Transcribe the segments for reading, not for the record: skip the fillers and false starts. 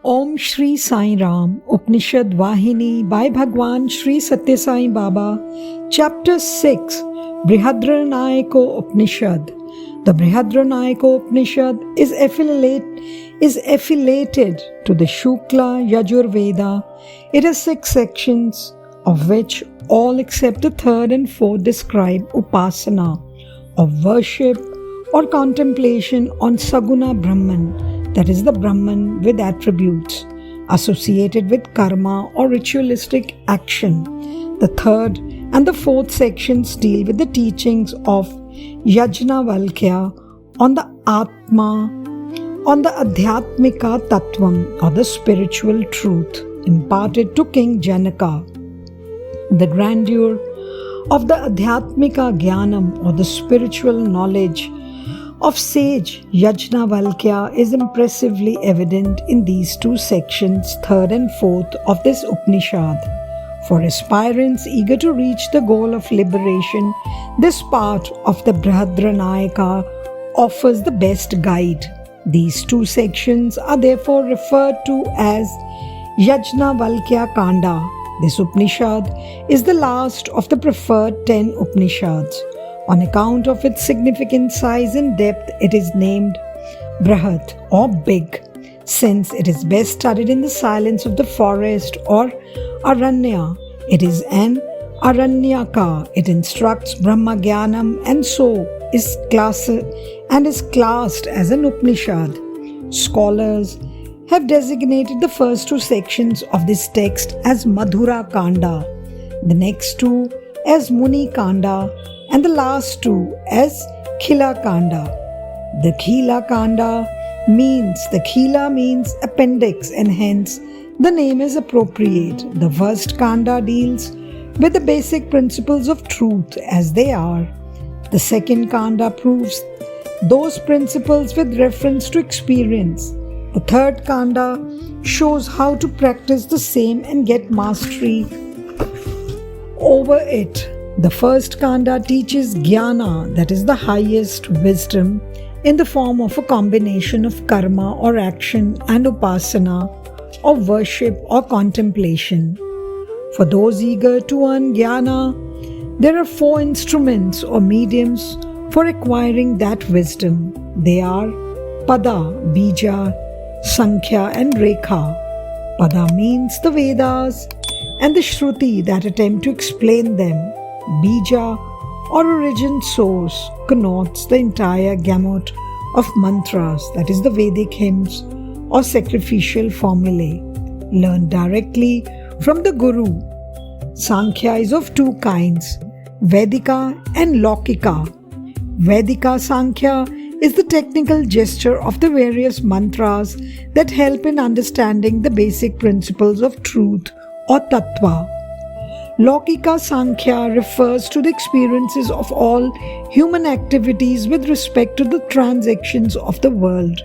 Om Shri Sai Ram, Upanishad Vahini by Bhagwan Shri Satya Sai Baba, Chapter 6, Brihadranayako Upanishad. The Brihadranayako Upanishad is affiliated to the Shukla Yajurveda. It has 6 sections, of which all except the 3rd and 4th describe Upasana, of worship or contemplation on Saguna Brahman, that is the Brahman with attributes, associated with karma or ritualistic action. The 3rd and the 4th sections deal with the teachings of Yajnavalkya on the Atma, on the Adhyatmika Tattvam or the spiritual truth imparted to King Janaka. The grandeur of the Adhyatmika Jnanam or the spiritual knowledge of sage Yajnavalkya is impressively evident in these 2 sections, 3rd and 4th of this Upanishad. For aspirants eager to reach the goal of liberation, this part of the Brihadranayaka offers the best guide. These 2 sections are therefore referred to as Yajnavalkya Kanda. This Upanishad is the last of the preferred 10 Upanishads. On account of its significant size and depth, it is named Brihat or big, since it is best studied in the silence of the forest or Aranya. It is an Aranyaka. It instructs Brahma Jnanam and so is classed as an Upanishad. Scholars have designated the first 2 sections of this text as Madhura Kanda, the next 2 as Muni Kanda, and the last 2 as Khila Kanda. The Khila Kanda means appendix, and hence the name is appropriate. The first Kanda deals with the basic principles of truth as they are. The second Kanda proves those principles with reference to experience. The third Kanda shows how to practice the same and get mastery over it. The first Kanda teaches Jnana, that is the highest wisdom, in the form of a combination of karma or action and upasana, or worship or contemplation. For those eager to earn Jnana, there are 4 instruments or mediums for acquiring that wisdom. They are Pada, Bija, Sankhya and Rekha. Pada means the Vedas and the Shruti that attempt to explain them. Bija or origin source connotes the entire gamut of mantras, that is the Vedic hymns or sacrificial formulae, learned directly from the Guru. Sankhya is of 2 kinds, Vedika and Laukika. Vedika Sankhya is the technical gesture of the various mantras that help in understanding the basic principles of truth or tattva. Laukika Sankhya refers to the experiences of all human activities with respect to the transactions of the world.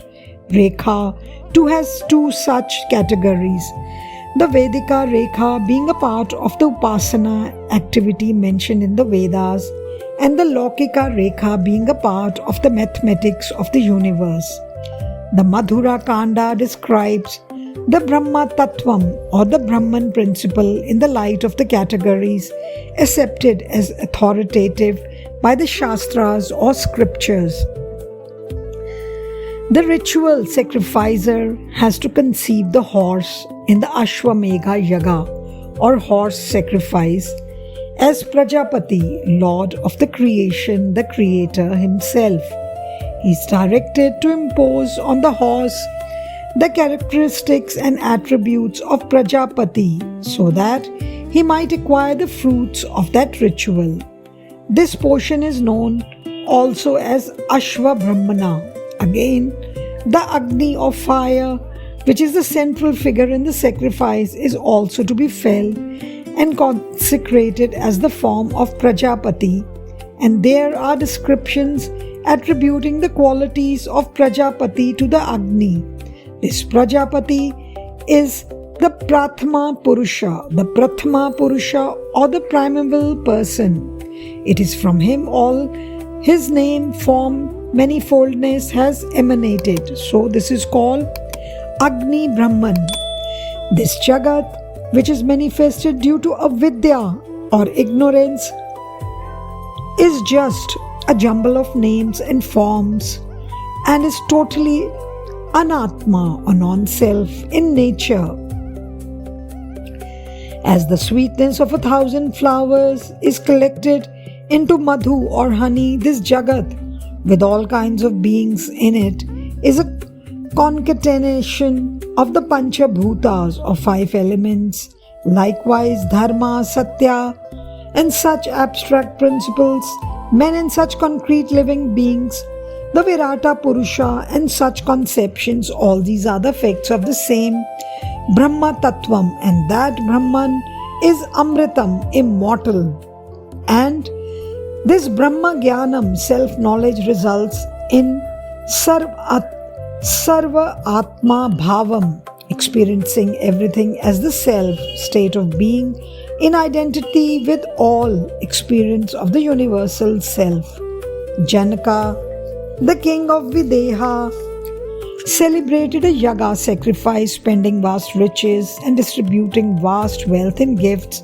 Rekha too has 2 such categories, the Vedika Rekha being a part of the Upasana activity mentioned in the Vedas, and the Laukika Rekha being a part of the mathematics of the universe. The Madhura Kanda describes the Brahma Tattvam or the Brahman principle in the light of the categories accepted as authoritative by the Shastras or scriptures. The ritual sacrificer has to conceive the horse in the Ashwamedha Yaga or horse sacrifice as Prajapati, Lord of the creation, the Creator himself. He is directed to impose on the horse the characteristics and attributes of Prajapati so that he might acquire the fruits of that ritual. This portion is known also as Ashwa Brahmana. Again, the Agni of fire, which is the central figure in the sacrifice, is also to be felt and consecrated as the form of Prajapati, and there are descriptions attributing the qualities of Prajapati to the Agni. This Prajapati is the Prathama Purusha or the primeval person. It is from him all his name, form, manifoldness has emanated. So this is called Agni Brahman. This Jagat, which is manifested due to avidya or ignorance, is just a jumble of names and forms and is totally anatma or non-self in nature. As the sweetness of 1,000 flowers is collected into madhu or honey, this Jagat, with all kinds of beings in it, is a concatenation of the Pancha Bhutas or 5 elements. Likewise, Dharma, Satya, and such abstract principles, men and such concrete living beings, the Virata Purusha and such conceptions, all these are the effects of the same Brahma Tattvam, and that Brahman is Amritam, immortal. And this Brahma Jnanam, self-knowledge, results in Sarva Atma Bhavam, experiencing everything as the self, state of being, in identity with all, experience of the universal self. Janaka, the king of Videha, celebrated a yaga sacrifice, spending vast riches and distributing vast wealth in gifts.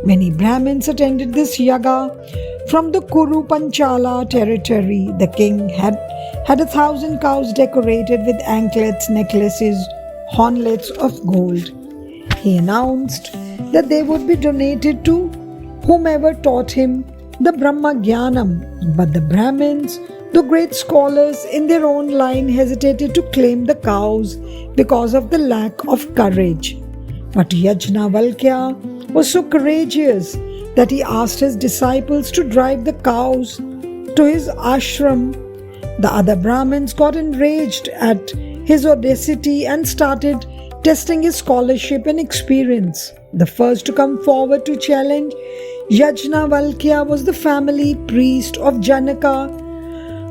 Many Brahmins attended this yaga. From the Kuru Panchala territory, the king had 1,000 cows decorated with anklets, necklaces, hornlets of gold. He announced that they would be donated to whomever taught him the Brahma Jnanam, but the Brahmins, the great scholars in their own line, hesitated to claim the cows because of the lack of courage. But Yajnavalkya was so courageous that he asked his disciples to drive the cows to his ashram. The other Brahmins got enraged at his audacity and started testing his scholarship and experience. The first to come forward to challenge Yajnavalkya was the family priest of Janaka,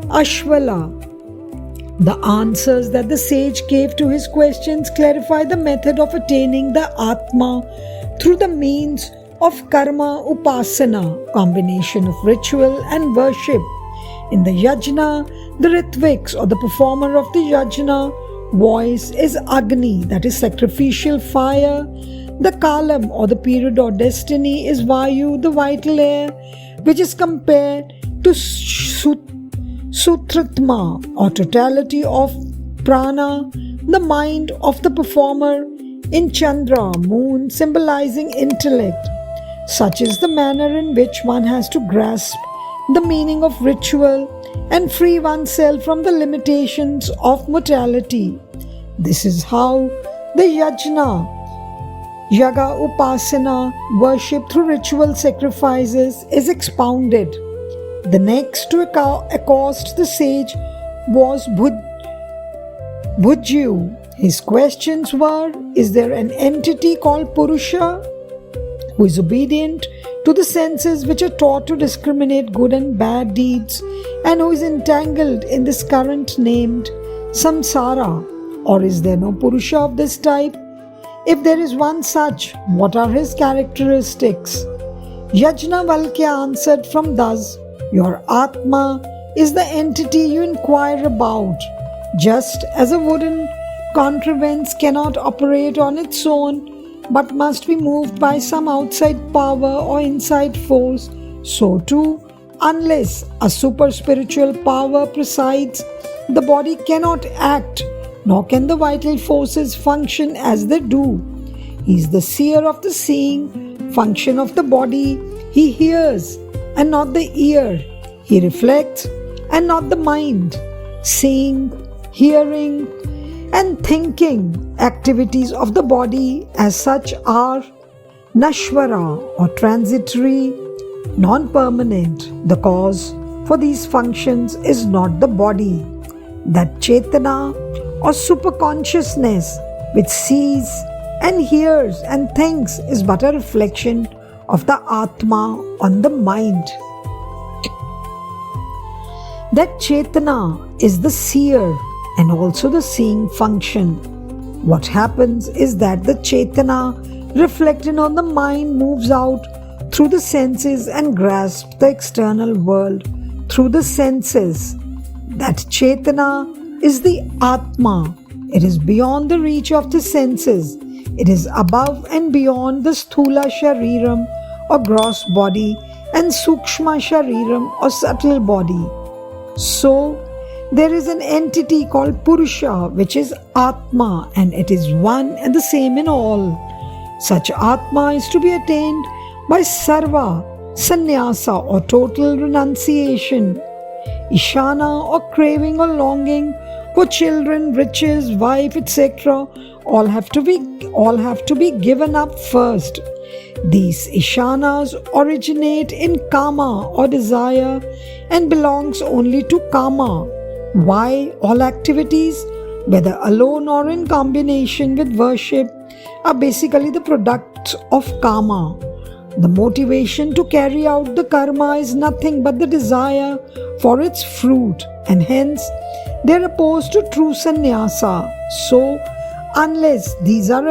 Ashvala. The answers that the sage gave to his questions clarify the method of attaining the Atma through the means of karma upasana, combination of ritual and worship. In the yajna, the Ritviks or the performer of the yajna voice is Agni, that is sacrificial fire. The kalam or the period or destiny is Vayu, the vital air, which is compared to Sutratma or totality of prana, the mind of the performer, in Chandra, moon, symbolizing intellect. Such is the manner in which one has to grasp the meaning of ritual and free oneself from the limitations of mortality. This is how the yajna, yaga upasana, worship through ritual sacrifices, is expounded. The next to accost the sage was Bhujyu. His questions were: is there an entity called Purusha who is obedient to the senses which are taught to discriminate good and bad deeds, and who is entangled in this current named samsara? Or is there no Purusha of this type? If there is one such, what are his characteristics? Yajnavalkya answered from thus: your Atma is the entity you inquire about. Just as a wooden contrivance cannot operate on its own, but must be moved by some outside power or inside force, so too, unless a super spiritual power presides, the body cannot act, nor can the vital forces function as they do. He is the seer of the seeing function of the body. He hears and not the ear. He reflects and not the mind. Seeing, hearing, and thinking activities of the body as such are nashvara or transitory, non-permanent. The cause for these functions is not the body. That Chetana or superconsciousness which sees and hears and thinks is but a reflection of the Atma on the mind. That Chetana is the seer and also the seeing function. What happens is that the Chetana reflected on the mind moves out through the senses and grasps the external world through the senses. That Chetana is the Atma, It is beyond the reach of the senses. It is above and beyond the Sthula Shariram or gross body and Sukshma Shariram or subtle body. So, there is an entity called Purusha, which is Atma, and it is one and the same in all. Such Atma is to be attained by Sarva, Sannyasa or total renunciation. Ishana or craving or longing for children, riches, wife, etc. all have to be given up first. These Ishanas originate in Kama or desire and belongs only to Kama. Why all activities, whether alone or in combination with worship, are basically the products of Kama. The motivation to carry out the karma is nothing but the desire for its fruit, and hence they are opposed to true sannyasa. So, unless these are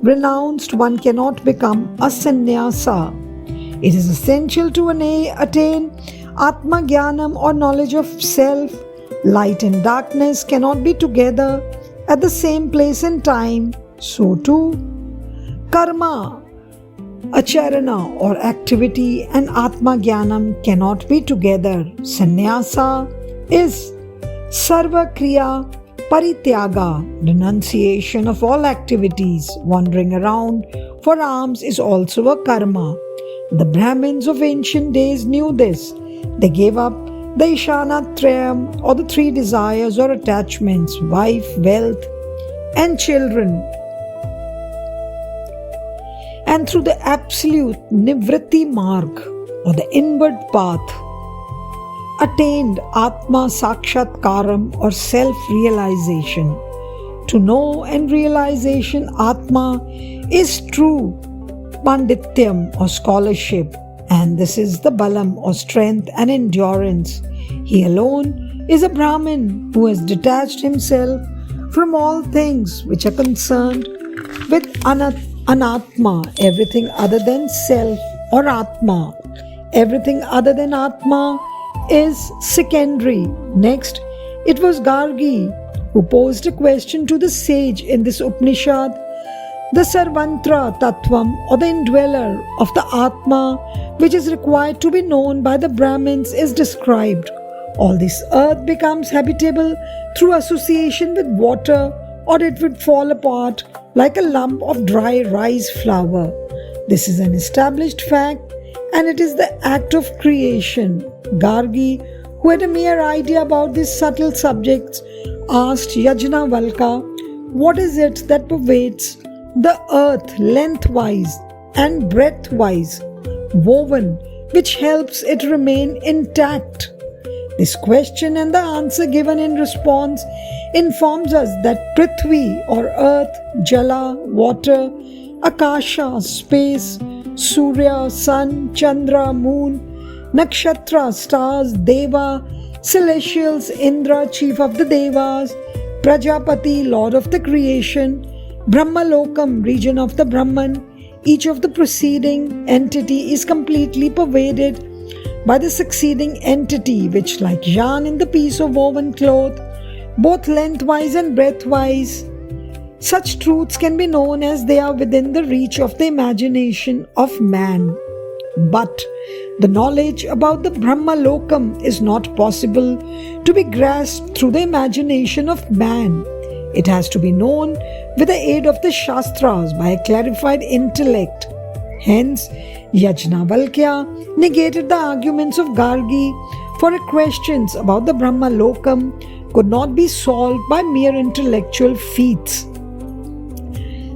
renounced, one cannot become a sannyasa. It is essential to attain Atma Jnanam or knowledge of self. Light and darkness cannot be together at the same place and time. So too, karma, acharana or activity, and Atma Jnanam cannot be together. Sannyasa is Sarva Kriya Parityaga, renunciation of all activities. Wandering around for alms is also a karma. The Brahmins of ancient days knew this. They gave up the Ishanatrayam or the three desires or attachments, wife, wealth, and children, and through the absolute Nivritti Marg or the inward path, attained Atma Sakshatkaram or self-realization. To know and realization Atma is true Pandityam or scholarship, and this is the Balam or strength and endurance. He alone is a Brahmin who has detached himself from all things which are concerned with Anatma, everything other than self, or Atma. Everything other than Atma is secondary. Next, it was Gargi who posed a question to the sage in this Upanishad. The Sarvantra Tattvam or the indweller of the Atma, which is required to be known by the Brahmins, is described. All this earth becomes habitable through association with water, or it would fall apart like a lump of dry rice flour. This is an established fact, and it is the act of creation. Gargi, who had a mere idea about these subtle subjects, asked Yajnavalkya, what is it that pervades the earth lengthwise and breadthwise, woven, which helps it remain intact? This question and the answer given in response informs us that Prithvi or earth, Jala, water, Akasha, space, Surya, sun, Chandra, moon, Nakshatra, stars, Deva, celestials, Indra, chief of the Devas, Prajapati, lord of the creation, Brahmalokam, region of the Brahman. Each of the preceding entity is completely pervaded by the succeeding entity, which, like yarn in the piece of woven cloth, both lengthwise and breadthwise, such truths can be known as they are within the reach of the imagination of man. But the knowledge about the Brahmalokam is not possible to be grasped through the imagination of man. It has to be known with the aid of the Shastras by a clarified intellect. Hence, Yajnavalkya negated the arguments of Gargi, for questions about the Brahmalokam could not be solved by mere intellectual feats.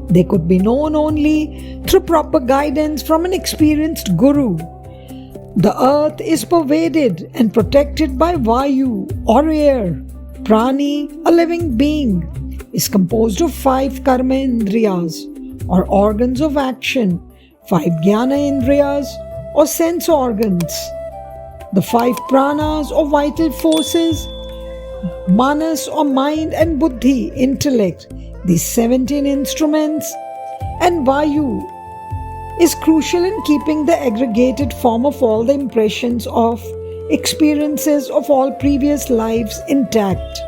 They could be known only through proper guidance from an experienced guru. The earth is pervaded and protected by Vayu or air. Prani, a living being, is composed of 5 karma indriyas or organs of action, 5 jnana indriyas or sense organs, the 5 pranas or vital forces, manas or mind, and buddhi, intellect, these 17 instruments, and Vayu is crucial in keeping the aggregated form of all the impressions of experiences of all previous lives intact.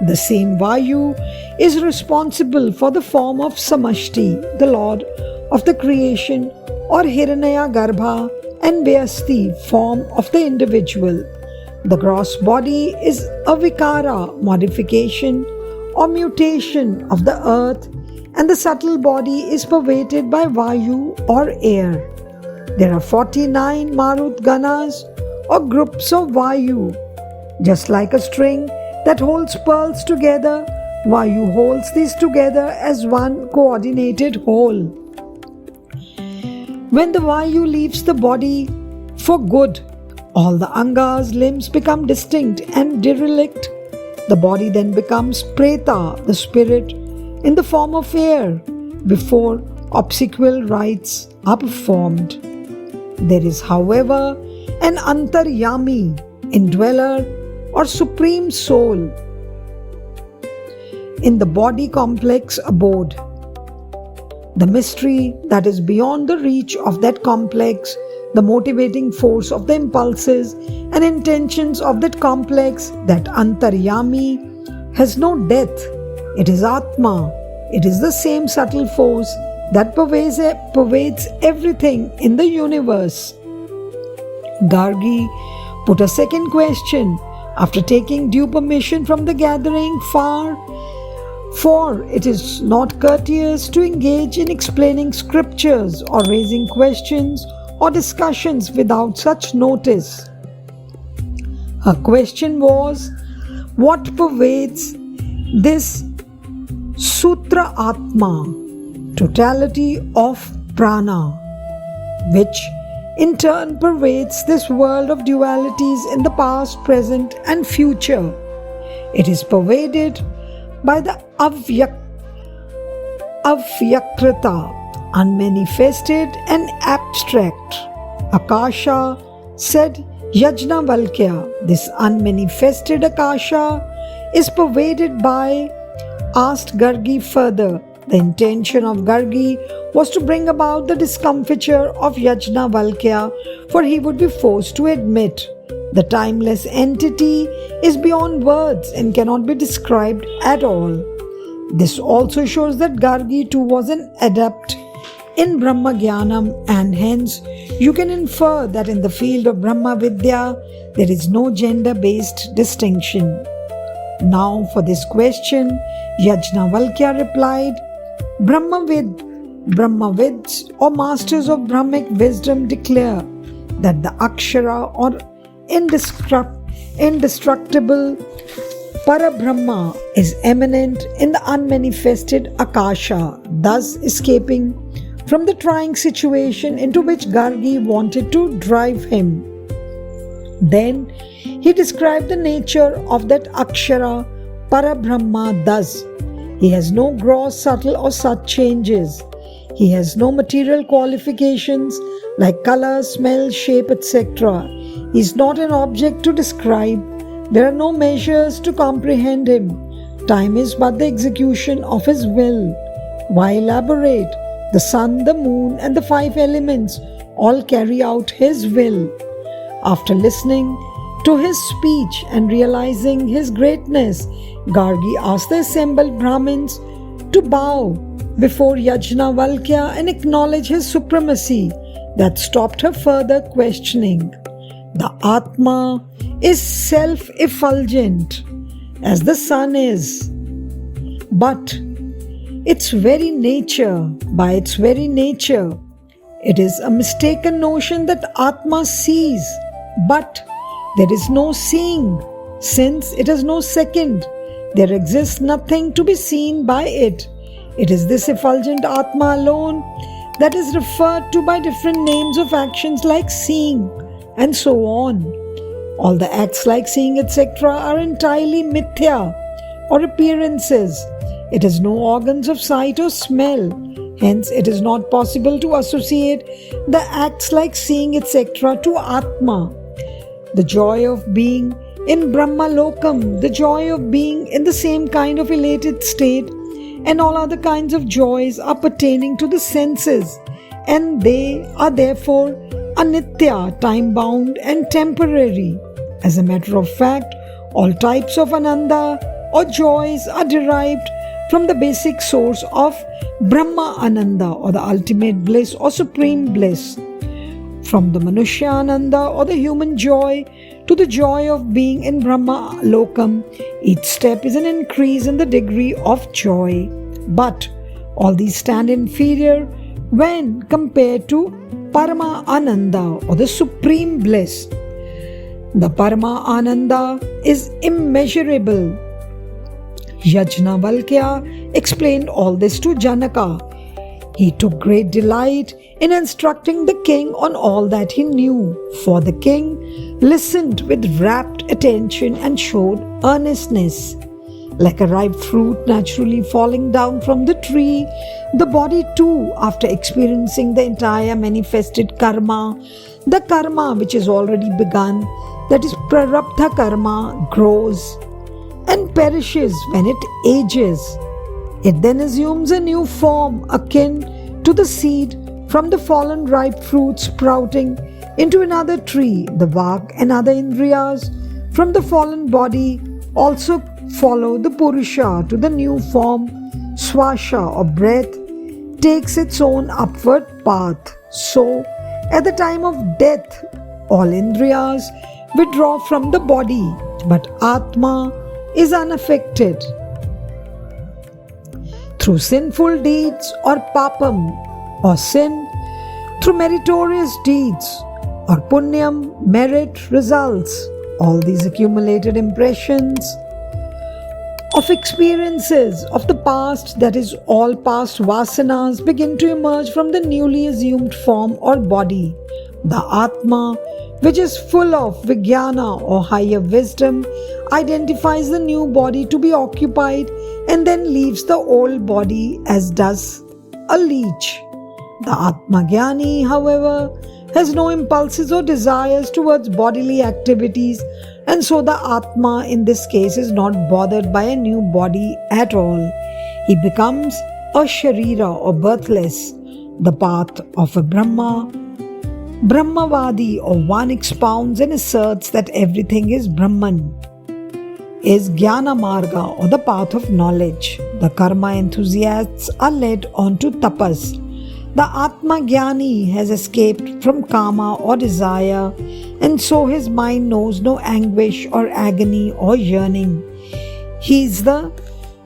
The same Vayu is responsible for the form of Samashti, the Lord of the creation, or Hiranyaya Garbha and Vyasti, form of the individual. The gross body is a Vikara, modification or mutation of the earth, and the subtle body is pervaded by Vayu or air. There are 49 Marut Ganas or groups of Vayu. Just like a string that holds pearls together, Vayu holds these together as one coordinated whole. When the Vayu leaves the body for good, all the Angas, limbs become distinct and derelict. The body then becomes Preta, the spirit, in the form of air, before obsequial rites are performed. There is, however, an Antaryami, indweller or supreme soul, in the body complex abode. The mystery that is beyond the reach of that complex, the motivating force of the impulses and intentions of that complex, that Antaryami, has no death. It is Atma. It is the same subtle force that pervades everything in the universe. Gargi put a second question after taking due permission from the gathering, for it is not courteous to engage in explaining scriptures or raising questions or discussions without such notice. Her question was, what pervades this Sutra Atma, totality of prana, which in turn pervades this world of dualities in the past, present and future? It is pervaded by the Avyakrita, unmanifested and abstract. Akasha, said Yajnavalkya, this unmanifested Akasha is pervaded by, asked Gargi further. The intention of Gargi was to bring about the discomfiture of Yajnavalkya, for he would be forced to admit the timeless entity is beyond words and cannot be described at all. This also shows that Gargi too was an adept in Brahma Jnanam, and hence you can infer that in the field of Brahma Vidya there is no gender-based distinction. Now for this question, Yajnavalkya replied, Brahmavids or masters of Brahmic wisdom declare that the Akshara or indestructible Parabrahma is eminent in the unmanifested Akasha, thus escaping from the trying situation into which Gargi wanted to drive him. Then he described the nature of that Akshara Parabrahma thus: he has no gross, subtle or such changes. He has no material qualifications like color, smell, shape, etc. He is not an object to describe. There are no measures to comprehend him. Time is but the execution of his will. Why elaborate? The sun, the moon and the 5 elements all carry out his will. After listening to his speech and realizing his greatness, Gargi asked the assembled Brahmins to bow before Yajnavalkya and acknowledge his supremacy. That stopped her further questioning. The Atma is self-effulgent, as the sun is, but by its very nature, it is a mistaken notion that Atma sees, but there is no seeing. Since it has no second, there exists nothing to be seen by it. It is this effulgent Atma alone that is referred to by different names of actions like seeing and so on. All the acts like seeing, etc. are entirely mithya or appearances. It has no organs of sight or smell. Hence, it is not possible to associate the acts like seeing, etc. to Atma. The joy of being in Brahma Lokam, the joy of being in the same kind of elated state, and all other kinds of joys are pertaining to the senses, and they are therefore anitya, time-bound and temporary. As a matter of fact, all types of ananda, or joys are derived from the basic source of Brahma Ananda, or the ultimate bliss or supreme bliss. From the Manushya Ananda, or the human joy, to the joy of being in Brahma Lokam, each step is an increase in the degree of joy. But all these stand inferior when compared to Parama Ananda, or the supreme bliss. The Parama Ananda is immeasurable. Yajnavalkya explained all this to Janaka. He took great delight in instructing the king on all that he knew, for the king listened with rapt attention and showed earnestness. Like a ripe fruit naturally falling down from the tree, the body too, after experiencing the entire manifested karma, the karma which is already begun, that is prarabdha karma, grows and perishes when it ages. It then assumes a new form akin to the seed from the fallen ripe fruit sprouting into another tree. The vak and other indriyas from the fallen body also follow the purusha to the new form. Swasha, or breath, takes its own upward path. So, at the time of death, all indriyas withdraw from the body, but Atma is unaffected. Through sinful deeds or papam, or sin, through meritorious deeds or punyam, merit, results, all these accumulated impressions of experiences of the past, that is all past vasanas, begin to emerge from the newly assumed form or body. The Atma, which is full of Vijnana or higher wisdom, identifies the new body to be occupied and then leaves the old body as does a leech. The Atma Jnani, however, has no impulses or desires towards bodily activities, and so the Atma in this case is not bothered by a new body at all. He becomes a Sharira or birthless, the path of a Brahma. Brahmavadi, or one expounds and asserts that everything is Brahman, is Jnana Marga, or the path of knowledge. The karma enthusiasts are led on to tapas. The Atma Jnani has escaped from kama or desire, and so his mind knows no anguish or agony or yearning. He is the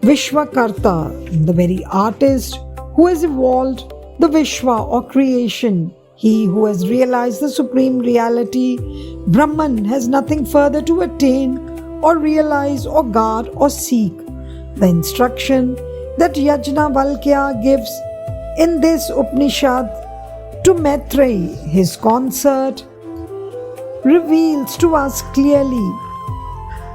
Vishwakarta, the very artist who has evolved the Vishwa or creation. He who has realized the supreme reality, Brahman, has nothing further to attain or realize or guard or seek. The instruction that Yajnavalkya gives in this Upanishad to Maitreyi, his consort, reveals to us clearly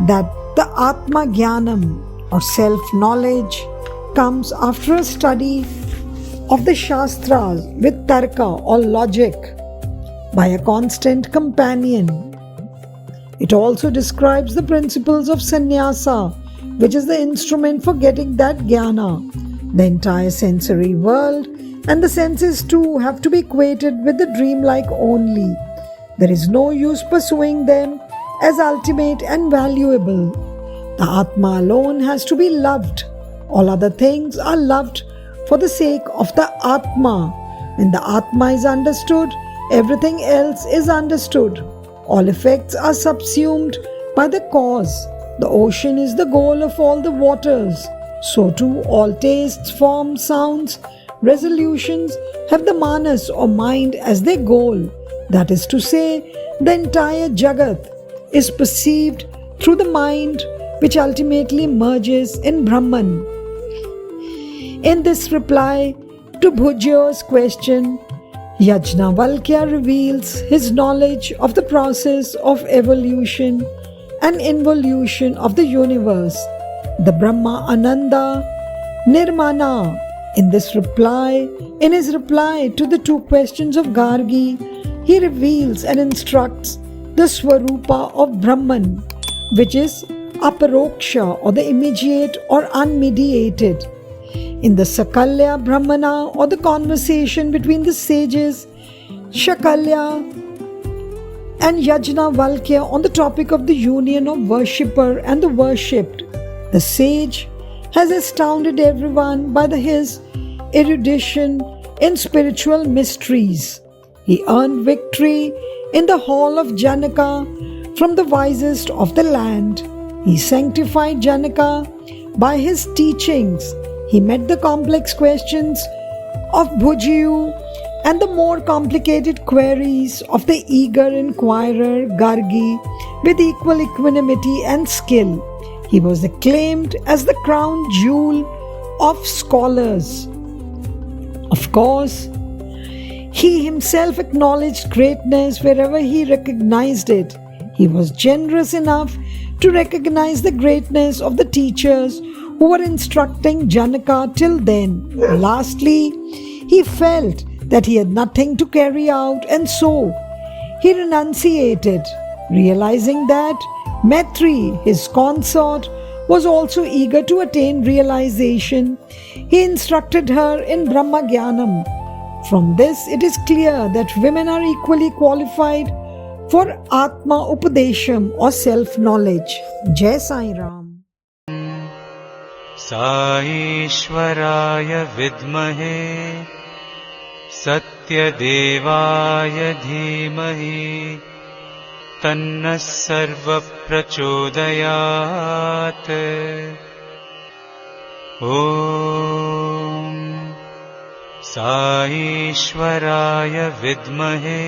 that the Atma Jnanam, or self-knowledge, comes after a study of the Shastras with Tarka or logic by a constant companion. It also describes the principles of sannyasa, which is the instrument for getting that jnana. The entire sensory world and the senses too have to be equated with the dreamlike only. There is no use pursuing them as ultimate and valuable. The Atma alone has to be loved. All other things are loved for the sake of the Atma. When the Atma is understood, everything else is understood. All effects are subsumed by the cause. The ocean is the goal of all the waters. So too all tastes, forms, sounds, resolutions have the manas or mind as their goal. That is to say, the entire Jagat is perceived through the mind, which ultimately merges in Brahman. In this reply to Bhujyo's question, Yajnavalkya reveals his knowledge of the process of evolution and involution of the universe, the Brahma Ananda Nirmana. In his reply to the two questions of Gargi, he reveals and instructs the Swarupa of Brahman, which is Aparoksha, or the immediate or unmediated. In the Sakalya Brahmana, or the conversation between the sages Shakalya and Yajnavalkya on the topic of the union of worshipper and the worshipped, The sage has astounded everyone by his erudition in spiritual mysteries. He earned victory in the hall of Janaka from the wisest of the land. He sanctified Janaka by his teachings. He met the complex questions of Bhujiyu and the more complicated queries of the eager inquirer Gargi with equal equanimity and skill. He was acclaimed as the crown jewel of scholars. Of course, he himself acknowledged greatness wherever he recognized it. He was generous enough to recognize the greatness of the teachers who were instructing Janaka till then. Lastly, he felt that he had nothing to carry out, and so he renunciated, realizing that Maitri, his consort, was also eager to attain realization. He instructed her in Brahmagyanam. From this, it is clear that women are equally qualified for Atma Upadesham or self-knowledge. Jai Sai Ram. Saishwaraya vidmahe Satyadevaya dhimahi Tanna sarva prachodayat. Om Saishwaraya vidmahe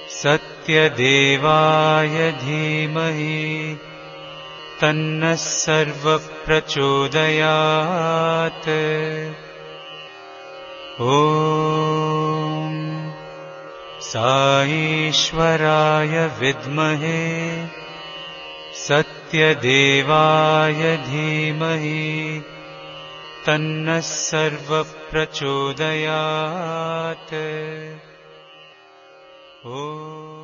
Satyadevaya dhimahi Tanna sarva prachodayat. Om Saishwaraya vidmahe Satyadevaya dhimahi Tanna sarva prachodayat. Om